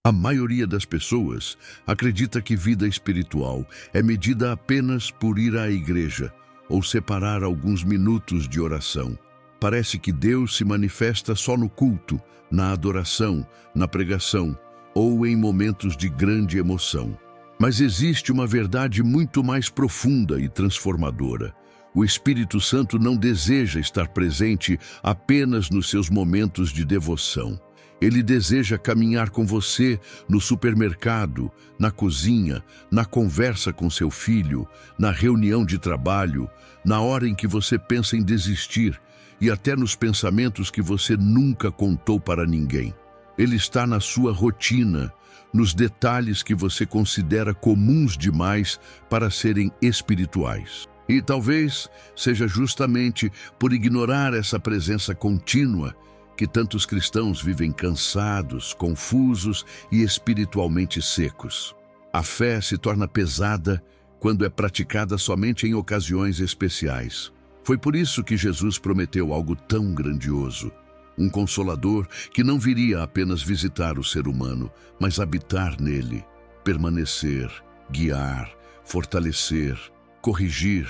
A maioria das pessoas acredita que vida espiritual é medida apenas por ir à igreja ou separar alguns minutos de oração. Parece que Deus se manifesta só no culto, na adoração, na pregação ou em momentos de grande emoção. Mas existe uma verdade muito mais profunda e transformadora. O Espírito Santo não deseja estar presente apenas nos seus momentos de devoção. Ele deseja caminhar com você no supermercado, na cozinha, na conversa com seu filho, na reunião de trabalho, na hora em que você pensa em desistir e até nos pensamentos que você nunca contou para ninguém. Ele está na sua rotina, nos detalhes que você considera comuns demais para serem espirituais. E talvez seja justamente por ignorar essa presença contínua que tantos cristãos vivem cansados, confusos e espiritualmente secos. A fé se torna pesada quando é praticada somente em ocasiões especiais. Foi por isso que Jesus prometeu algo tão grandioso. Um Consolador que não viria apenas visitar o ser humano, mas habitar nele, permanecer, guiar, fortalecer, corrigir,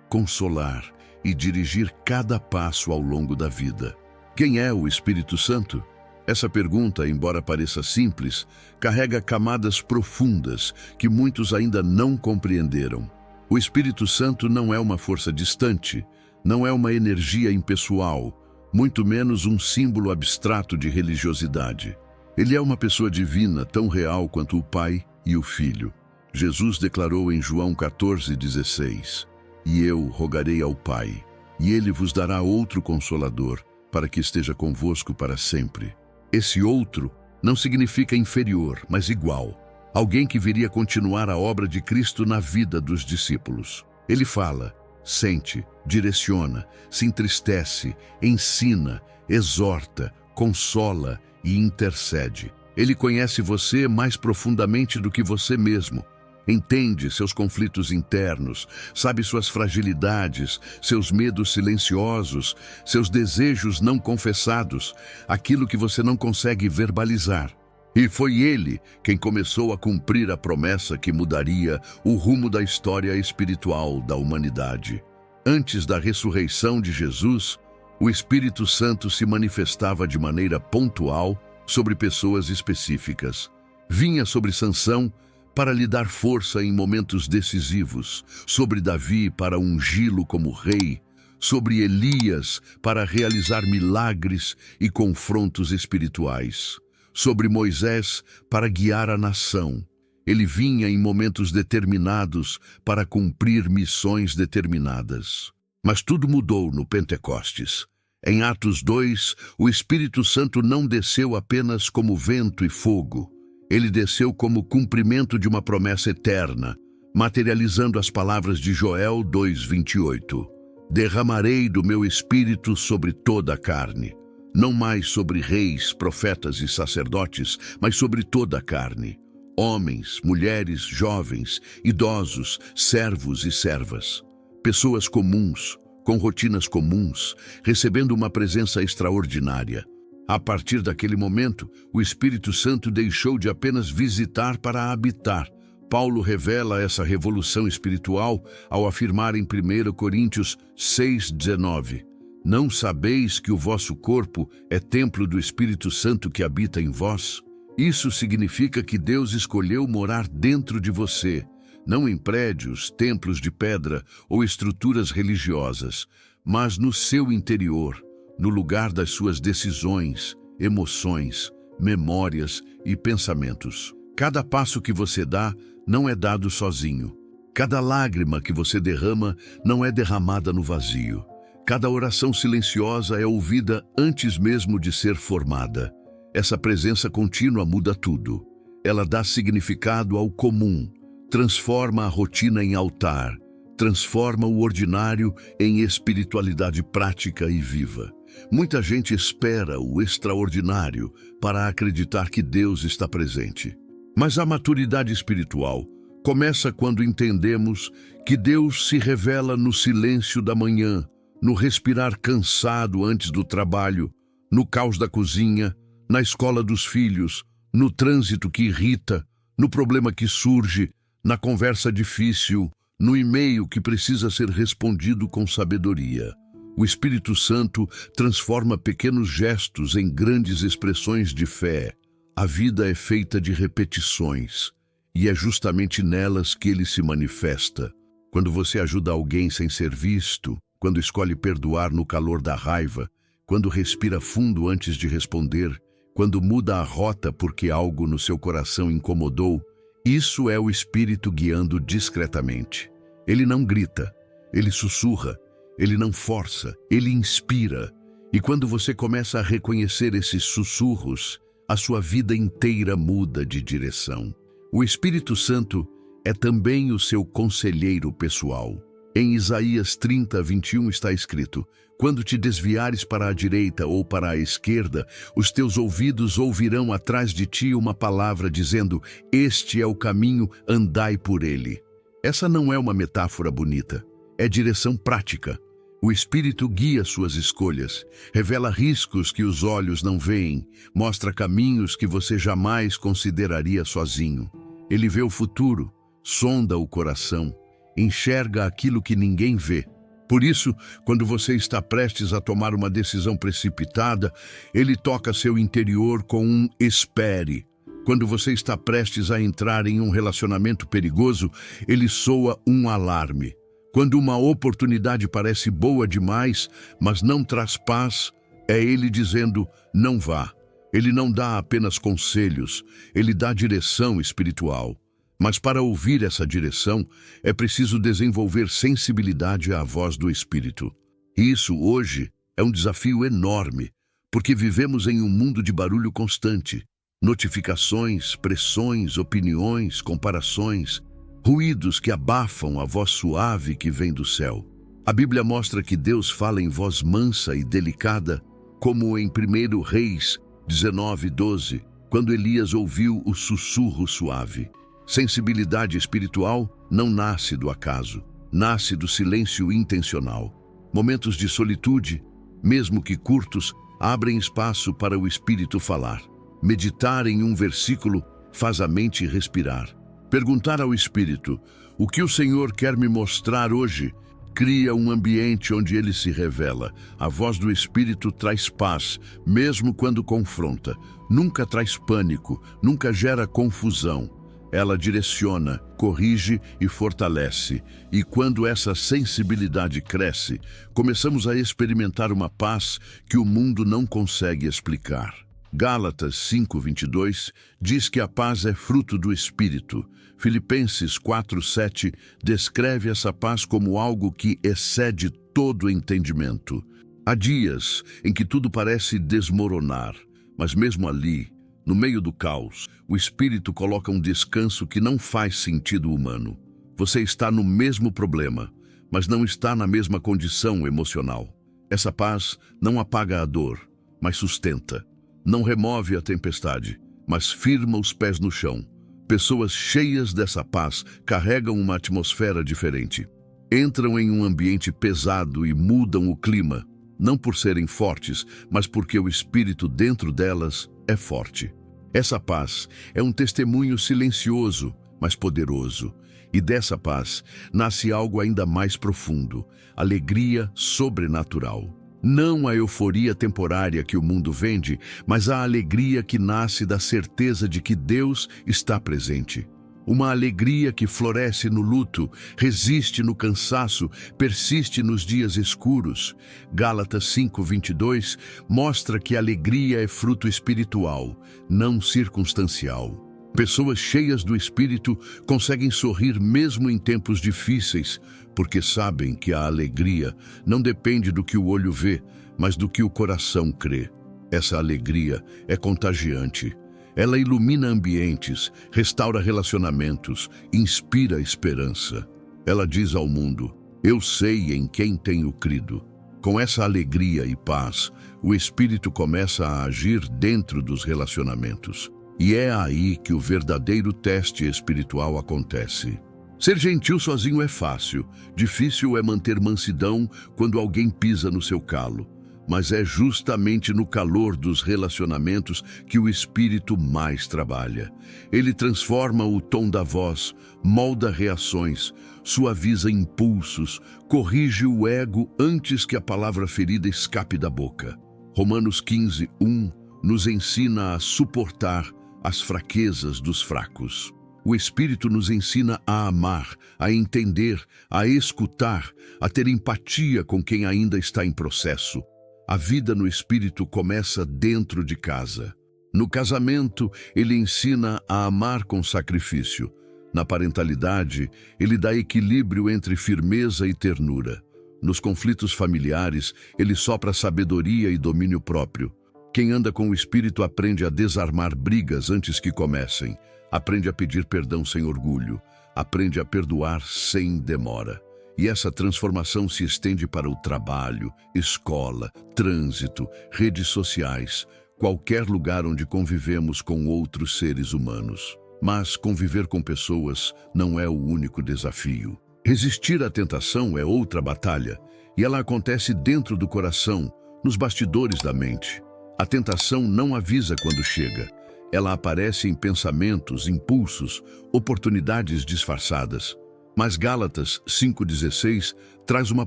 consolar e dirigir cada passo ao longo da vida. Quem é o Espírito Santo? Essa pergunta, embora pareça simples, carrega camadas profundas que muitos ainda não compreenderam. O Espírito Santo não é uma força distante, não é uma energia impessoal, muito menos um símbolo abstrato de religiosidade. Ele é uma pessoa divina, tão real quanto o Pai e o Filho. Jesus declarou em João 14,16: "E eu rogarei ao Pai, e Ele vos dará outro Consolador, para que esteja convosco para sempre." Esse outro não significa inferior, mas igual. Alguém que viria continuar a obra de Cristo na vida dos discípulos. Ele fala, sente, direciona, se entristece, ensina, exorta, consola e intercede. Ele conhece você mais profundamente do que você mesmo. Entende seus conflitos internos, sabe suas fragilidades, seus medos silenciosos, seus desejos não confessados, aquilo que você não consegue verbalizar. E foi Ele quem começou a cumprir a promessa que mudaria o rumo da história espiritual da humanidade. Antes da ressurreição de Jesus, o Espírito Santo se manifestava de maneira pontual sobre pessoas específicas. Vinha sobre Sansão para lhe dar força em momentos decisivos, sobre Davi para ungí-lo como rei, sobre Elias para realizar milagres e confrontos espirituais, sobre Moisés para guiar a nação. Ele vinha em momentos determinados para cumprir missões determinadas. Mas tudo mudou no Pentecostes. Em Atos 2, o Espírito Santo não desceu apenas como vento e fogo. Ele desceu como cumprimento de uma promessa eterna, materializando as palavras de Joel 2:28. "Derramarei do meu espírito sobre toda a carne." Não mais sobre reis, profetas e sacerdotes, mas sobre toda a carne. Homens, mulheres, jovens, idosos, servos e servas. Pessoas comuns, com rotinas comuns, recebendo uma presença extraordinária. A partir daquele momento, o Espírito Santo deixou de apenas visitar para habitar. Paulo revela essa revolução espiritual ao afirmar em 1 Coríntios 6:19: "Não sabeis que o vosso corpo é templo do Espírito Santo que habita em vós?" Isso significa que Deus escolheu morar dentro de você, não em prédios, templos de pedra ou estruturas religiosas, mas no seu interior, no lugar das suas decisões, emoções, memórias e pensamentos. Cada passo que você dá não é dado sozinho. Cada lágrima que você derrama não é derramada no vazio. Cada oração silenciosa é ouvida antes mesmo de ser formada. Essa presença contínua muda tudo. Ela dá significado ao comum, transforma a rotina em altar, transforma o ordinário em espiritualidade prática e viva. Muita gente espera o extraordinário para acreditar que Deus está presente. Mas a maturidade espiritual começa quando entendemos que Deus se revela no silêncio da manhã, no respirar cansado antes do trabalho, no caos da cozinha, na escola dos filhos, no trânsito que irrita, no problema que surge, na conversa difícil, no e-mail que precisa ser respondido com sabedoria. O Espírito Santo transforma pequenos gestos em grandes expressões de fé. A vida é feita de repetições, e é justamente nelas que ele se manifesta. Quando você ajuda alguém sem ser visto, quando escolhe perdoar no calor da raiva, quando respira fundo antes de responder, quando muda a rota porque algo no seu coração incomodou, isso é o Espírito guiando discretamente. Ele não grita, ele sussurra, ele não força, ele inspira. E quando você começa a reconhecer esses sussurros, a sua vida inteira muda de direção. O Espírito Santo é também o seu conselheiro pessoal. Em Isaías 30, 21 está escrito: quando te desviares para a direita ou para a esquerda, os teus ouvidos ouvirão atrás de ti uma palavra dizendo: este é o caminho, andai por ele. Essa não é uma metáfora bonita, é direção prática. O Espírito guia suas escolhas, revela riscos que os olhos não veem, mostra caminhos que você jamais consideraria sozinho. Ele vê o futuro, sonda o coração, enxerga aquilo que ninguém vê. Por isso, quando você está prestes a tomar uma decisão precipitada, ele toca seu interior com um espere. Quando você está prestes a entrar em um relacionamento perigoso, ele soa um alarme. Quando uma oportunidade parece boa demais, mas não traz paz, é ele dizendo: não vá. Ele não dá apenas conselhos, ele dá direção espiritual. Mas para ouvir essa direção, é preciso desenvolver sensibilidade à voz do Espírito. E isso, hoje, é um desafio enorme, porque vivemos em um mundo de barulho constante. Notificações, pressões, opiniões, comparações, ruídos que abafam a voz suave que vem do céu. A Bíblia mostra que Deus fala em voz mansa e delicada, como em 1 Reis 19:12, quando Elias ouviu o sussurro suave. Sensibilidade espiritual não nasce do acaso, nasce do silêncio intencional. Momentos de solitude, mesmo que curtos, abrem espaço para o Espírito falar. Meditar em um versículo faz a mente respirar. Perguntar ao Espírito: o que o Senhor quer me mostrar hoje? Cria um ambiente onde ele se revela. A voz do Espírito traz paz, mesmo quando confronta. Nunca traz pânico, nunca gera confusão. Ela direciona, corrige e fortalece. E quando essa sensibilidade cresce, começamos a experimentar uma paz que o mundo não consegue explicar. Gálatas 5:22 diz que a paz é fruto do Espírito. Filipenses 4:7 descreve essa paz como algo que excede todo entendimento. Há dias em que tudo parece desmoronar, mas mesmo ali, no meio do caos, o Espírito coloca um descanso que não faz sentido humano. Você está no mesmo problema, mas não está na mesma condição emocional. Essa paz não apaga a dor, mas sustenta. Não remove a tempestade, mas firma os pés no chão. Pessoas cheias dessa paz carregam uma atmosfera diferente. Entram em um ambiente pesado e mudam o clima, não por serem fortes, mas porque o Espírito dentro delas é forte. Essa paz é um testemunho silencioso, mas poderoso. E dessa paz nasce algo ainda mais profundo: alegria sobrenatural. Não a euforia temporária que o mundo vende, mas a alegria que nasce da certeza de que Deus está presente. Uma alegria que floresce no luto, resiste no cansaço, persiste nos dias escuros. Gálatas 5:22 mostra que a alegria é fruto espiritual, não circunstancial. Pessoas cheias do Espírito conseguem sorrir mesmo em tempos difíceis, porque sabem que a alegria não depende do que o olho vê, mas do que o coração crê. Essa alegria é contagiante. Ela ilumina ambientes, restaura relacionamentos, inspira esperança. Ela diz ao mundo: eu sei em quem tenho crido. Com essa alegria e paz, o Espírito começa a agir dentro dos relacionamentos. E é aí que o verdadeiro teste espiritual acontece. Ser gentil sozinho é fácil. Difícil é manter mansidão quando alguém pisa no seu calo. mas é justamente no calor dos relacionamentos que o Espírito mais trabalha. Ele transforma o tom da voz, molda reações, suaviza impulsos, corrige o ego antes que a palavra ferida escape da boca. Romanos 15:1 nos ensina a suportar as fraquezas dos fracos. O Espírito nos ensina a amar, a entender, a escutar, a ter empatia com quem ainda está em processo. A vida no Espírito começa dentro de casa. No casamento, ele ensina a amar com sacrifício. Na parentalidade, ele dá equilíbrio entre firmeza e ternura. Nos conflitos familiares, ele sopra sabedoria e domínio próprio. Quem anda com o Espírito aprende a desarmar brigas antes que comecem. Aprende a pedir perdão sem orgulho. Aprende a perdoar sem demora. E essa transformação se estende para o trabalho, escola, trânsito, redes sociais, qualquer lugar onde convivemos com outros seres humanos. Mas conviver com pessoas não é o único desafio. Resistir à tentação é outra batalha, e ela acontece dentro do coração, nos bastidores da mente. A tentação não avisa quando chega. Ela aparece em pensamentos, impulsos, oportunidades disfarçadas. Mas Gálatas 5,16 traz uma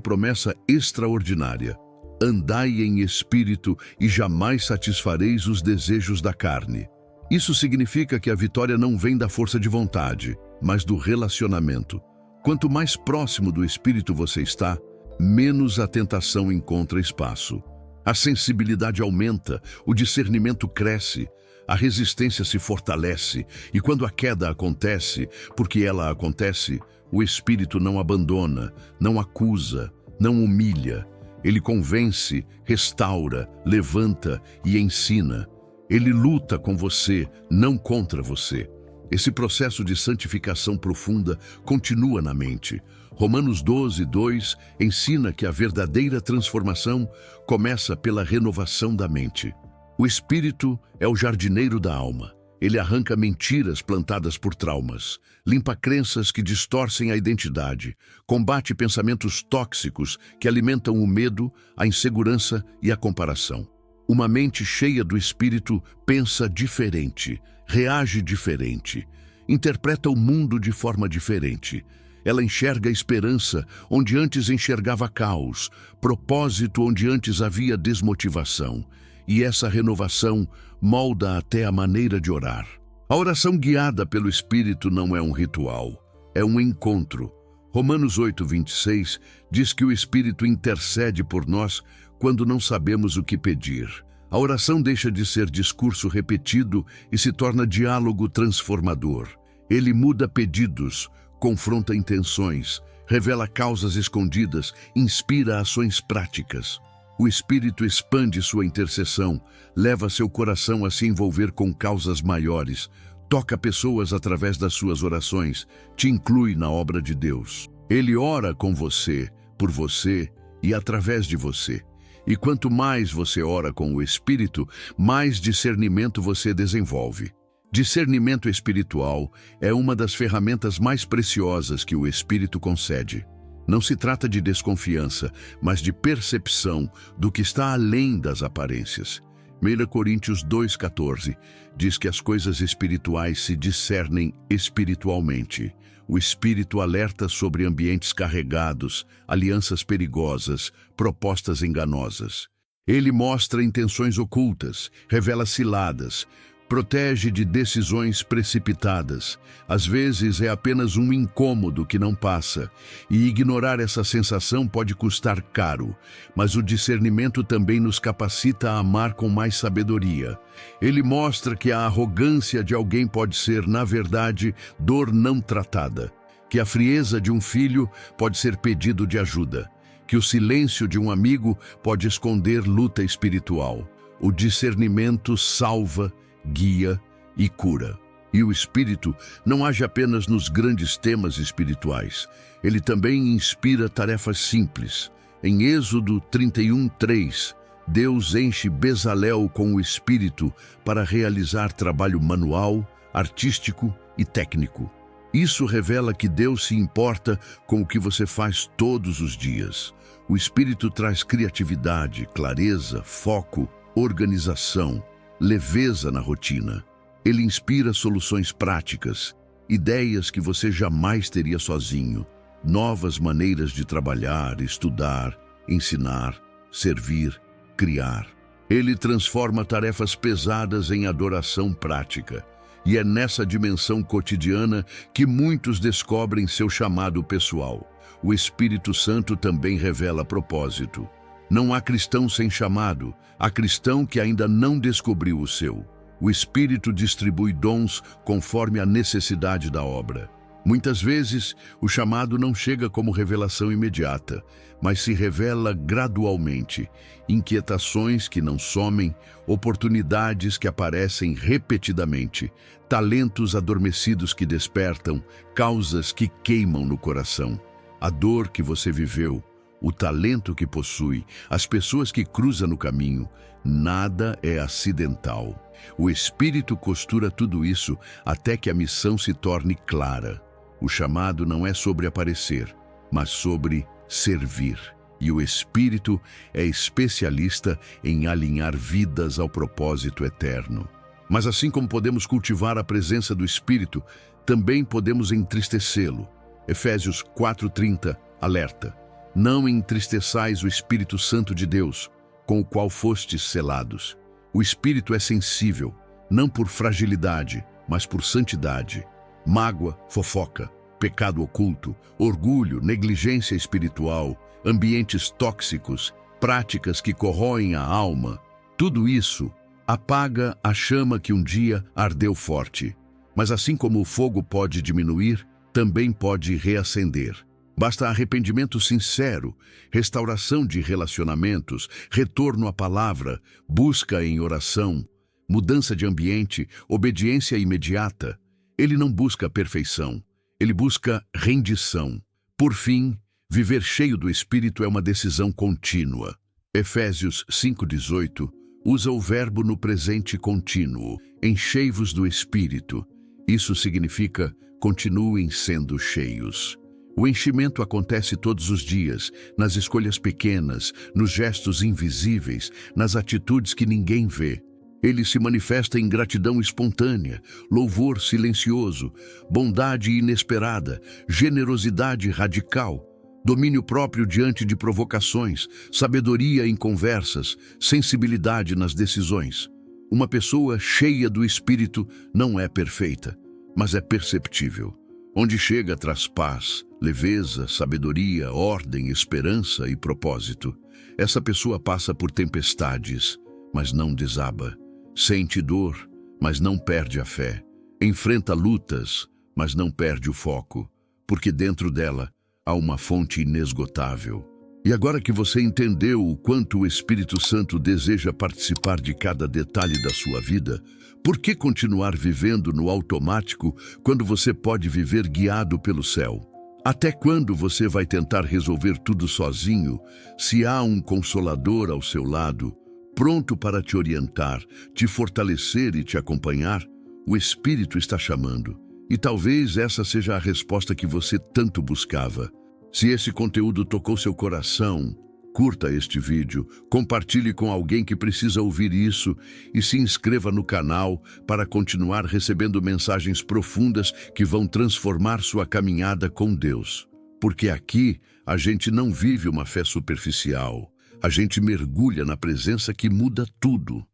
promessa extraordinária. Andai em espírito e jamais satisfareis os desejos da carne. Isso significa que a vitória não vem da força de vontade, mas do relacionamento. Quanto mais próximo do Espírito você está, menos a tentação encontra espaço. A sensibilidade aumenta, o discernimento cresce, a resistência se fortalece, e quando a queda acontece, porque ela acontece, o Espírito não abandona, não acusa, não humilha. Ele convence, restaura, levanta e ensina. Ele luta com você, não contra você. Esse processo de santificação profunda continua na mente. Romanos 12:2 ensina que a verdadeira transformação começa pela renovação da mente. O Espírito é o jardineiro da alma. Ele arranca mentiras plantadas por traumas, limpa crenças que distorcem a identidade, combate pensamentos tóxicos que alimentam o medo, a insegurança e a comparação. Uma mente cheia do Espírito pensa diferente, reage diferente, interpreta o mundo de forma diferente. Ela enxerga esperança onde antes enxergava caos, propósito onde antes havia desmotivação. E essa renovação molda até a maneira de orar. A oração guiada pelo Espírito não é um ritual, é um encontro. Romanos 8:26 diz que o Espírito intercede por nós quando não sabemos o que pedir. A oração deixa de ser discurso repetido e se torna diálogo transformador. Ele muda pedidos, confronta intenções, revela causas escondidas, inspira ações práticas. O Espírito expande sua intercessão, leva seu coração a se envolver com causas maiores, toca pessoas através das suas orações, te inclui na obra de Deus. Ele ora com você, por você e através de você. E quanto mais você ora com o Espírito, mais discernimento você desenvolve. Discernimento espiritual é uma das ferramentas mais preciosas que o Espírito concede. Não se trata de desconfiança, mas de percepção do que está além das aparências. 1 Coríntios 2,14 diz que as coisas espirituais se discernem espiritualmente. O Espírito alerta sobre ambientes carregados, alianças perigosas, propostas enganosas. Ele mostra intenções ocultas, revela ciladas, protege de decisões precipitadas. Às vezes é apenas um incômodo que não passa, e ignorar essa sensação pode custar caro, mas o discernimento também nos capacita a amar com mais sabedoria. Ele mostra que a arrogância de alguém pode ser, na verdade, dor não tratada, que a frieza de um filho pode ser pedido de ajuda, que o silêncio de um amigo pode esconder luta espiritual. O discernimento salva, guia e cura. E o Espírito não age apenas nos grandes temas espirituais. Ele também inspira tarefas simples. Em Êxodo 31:3, Deus enche Bezalel com o Espírito para realizar trabalho manual, artístico e técnico. Isso revela que Deus se importa com o que você faz todos os dias. O Espírito traz criatividade, clareza, foco, organização, leveza na rotina. Ele inspira soluções práticas, ideias que você jamais teria sozinho, novas maneiras de trabalhar, estudar, ensinar, servir, criar. Ele transforma tarefas pesadas em adoração prática. E é nessa dimensão cotidiana que muitos descobrem seu chamado pessoal. O Espírito Santo também revela propósito. Não há cristão sem chamado, há cristão que ainda não descobriu o seu. O Espírito distribui dons conforme a necessidade da obra. Muitas vezes, o chamado não chega como revelação imediata, mas se revela gradualmente. Inquietações que não somem, oportunidades que aparecem repetidamente, talentos adormecidos que despertam, causas que queimam no coração. A dor que você viveu, o talento que possui, as pessoas que cruza no caminho, nada é acidental. O Espírito costura tudo isso até que a missão se torne clara. O chamado não é sobre aparecer, mas sobre servir. E o Espírito é especialista em alinhar vidas ao propósito eterno. Mas assim como podemos cultivar a presença do Espírito, também podemos entristecê-lo. Efésios 4:30 alerta: não entristeçais o Espírito Santo de Deus, com o qual fostes selados. O Espírito é sensível, não por fragilidade, mas por santidade. Mágoa, fofoca, pecado oculto, orgulho, negligência espiritual, ambientes tóxicos, práticas que corroem a alma, tudo isso apaga a chama que um dia ardeu forte. Mas assim como o fogo pode diminuir, também pode reacender. Basta arrependimento sincero, restauração de relacionamentos, retorno à palavra, busca em oração, mudança de ambiente, obediência imediata. Ele não busca perfeição, ele busca rendição. Por fim, viver cheio do Espírito é uma decisão contínua. Efésios 5:18 usa o verbo no presente contínuo, enchei-vos do Espírito. Isso significa, continuem sendo cheios. O enchimento acontece todos os dias, nas escolhas pequenas, nos gestos invisíveis, nas atitudes que ninguém vê. Ele se manifesta em gratidão espontânea, louvor silencioso, bondade inesperada, generosidade radical, domínio próprio diante de provocações, sabedoria em conversas, sensibilidade nas decisões. Uma pessoa cheia do Espírito não é perfeita, mas é perceptível. Onde chega traz paz, leveza, sabedoria, ordem, esperança e propósito. Essa pessoa passa por tempestades, mas não desaba. Sente dor, mas não perde a fé. Enfrenta lutas, mas não perde o foco, porque dentro dela há uma fonte inesgotável. E agora que você entendeu o quanto o Espírito Santo deseja participar de cada detalhe da sua vida, por que continuar vivendo no automático quando você pode viver guiado pelo céu? Até quando você vai tentar resolver tudo sozinho, se há um Consolador ao seu lado, pronto para te orientar, te fortalecer e te acompanhar? O Espírito está chamando. E talvez essa seja a resposta que você tanto buscava. Se esse conteúdo tocou seu coração, curta este vídeo, compartilhe com alguém que precisa ouvir isso e se inscreva no canal para continuar recebendo mensagens profundas que vão transformar sua caminhada com Deus. Porque aqui a gente não vive uma fé superficial, a gente mergulha na presença que muda tudo.